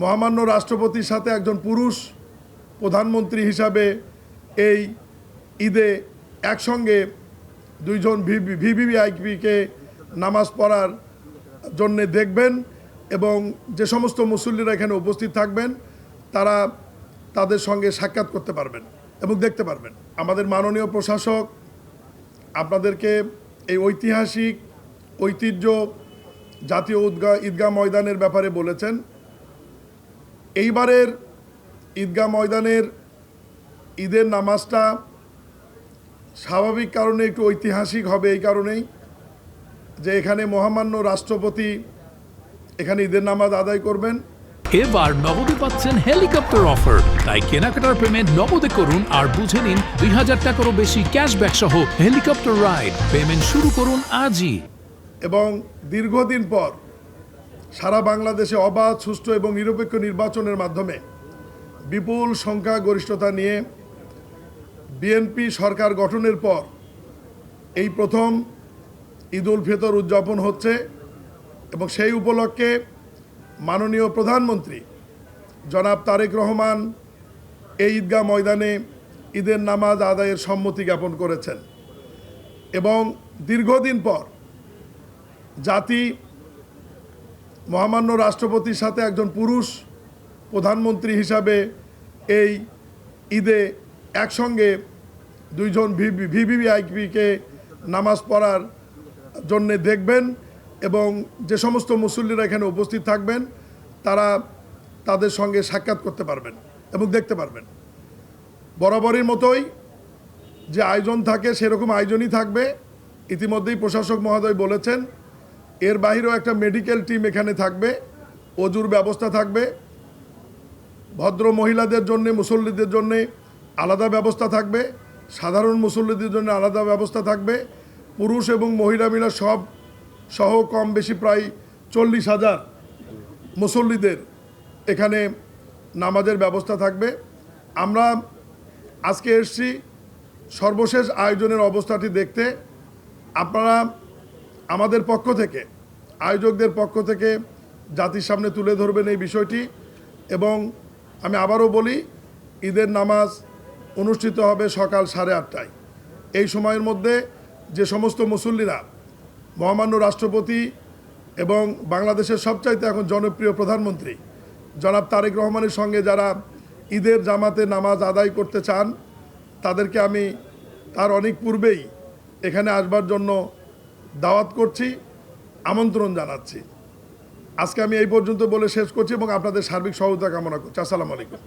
মহামান্য রাষ্ট্রপতির সাথে একজন পুরুষ প্রধানমন্ত্রী হিসাবে এই ঈদে একসঙ্গে দুইজন ভিভিআইপিকে নামাজ পড়ার জন্যে দেখবেন এবং যে সমস্ত মুসল্লিরা এখানে উপস্থিত থাকবেন তারা তাদের সঙ্গে সাক্ষাৎ করতে পারবেন এবং দেখতে পারবেন। আমাদের মাননীয় প্রশাসক আপনাদেরকে এই ঐতিহাসিক ঐতিহ্য জাতীয় ঈদগাহ ময়দানের ব্যাপারে বলেছেন। এইবারের ঈদগাহ ময়দানের ঈদের নামাজটা স্বাভাবিক কারণে একটু ঐতিহাসিক হবে, এই কারণেই যে এখানে মহামান্য রাষ্ট্রপতি এখানে ঈদের নামাজ আদায় করবেন। এবার নগদে পাচ্ছেন হেলিকপ্টার অফার, তাই কেনাকাটার পেমেন্ট নগদে করুন আর বুঝে নিন 2000 টাকারও বেশি ক্যাশব্যাক সহ হেলিকপ্টার রাইড। পেমেন্ট শুরু করুন আজই। এবং দীর্ঘদিন পর সারা বাংলাদেশে অবাধ, সুষ্ঠু এবং নিরপেক্ষ নির্বাচনের মাধ্যমে বিপুল সংখ্যাগরিষ্ঠতা নিয়ে বিএনপি সরকার গঠনের পর এই প্রথম ঈদ উল ফিতর উদযাপন হচ্ছে এবং সেই উপলক্ষে মাননীয় প্রধানমন্ত্রী জনাব তারেক রহমান এই ঈদগাহ ময়দানে ঈদের নামাজ আদায়ের সম্মতি জ্ঞাপন করেছেন এবং দীর্ঘদিন পর জাতি মহামান্য রাষ্ট্রপতির সাথে একজন পুরুষ প্রধানমন্ত্রী হিসাবে এই ঈদে একসঙ্গে দুইজন ভিভিআইপিকে নামাজ পড়ার জন্যে দেখবেন এবং যে সমস্ত মুসল্লিরা এখানে উপস্থিত থাকবেন তারা তাদের সঙ্গে সাক্ষাৎ করতে পারবেন এবং দেখতে পারবেন। বরাবরের মতোই যে আয়োজন থাকে সেরকম আয়োজনই থাকবে। ইতিমধ্যেই প্রশাসক মহোদয় বলেছেন এর বাহিরেও একটা মেডিকেল টিম এখানে থাকবে, অজুর ব্যবস্থা থাকবে, ভদ্র মহিলাদের জন্য মুসল্লিদের জন্য আলাদা ব্যবস্থা থাকবে, সাধারণ মুসল্লিদের জন্য আলাদা ব্যবস্থা থাকবে, পুরুষ এবং মহিলা মিলা সব সহ কম বেশি প্রায় 40,000 মুসল্লিদের এখানে নামাজের ব্যবস্থা থাকবে। আমরা আজকে এসেছি সর্বশেষ আয়োজনের অবস্থাটি দেখতে। আপনারা আমাদের পক্ষ থেকে, আয়োজকদের পক্ষ থেকে জাতির সামনে তুলে ধরবেন এই বিষয়টি এবং আমি আবারও বলি ঈদের নামাজ অনুষ্ঠিত হবে সকাল 8:30টায়। এই সময়ের মধ্যে যে সমস্ত মুসল্লিরা মহামান্য রাষ্ট্রপতি এবং বাংলাদেশের সবচাইতে এখন জনপ্রিয় প্রধানমন্ত্রী জনাব তারেক রহমানের সঙ্গে যারা ঈদের জামাতে নামাজ আদায় করতে চান তাদেরকে আমি তার অনেক পূর্বেই এখানে আসবার জন্য দাওয়াত করছি, আমন্ত্রণ জানাচ্ছি। আজকে আমি এই পর্যন্ত বলে শেষ করছি এবং আপনাদের সার্বিক সহযোগিতা কামনা করছি। আসসালামু আলাইকুম।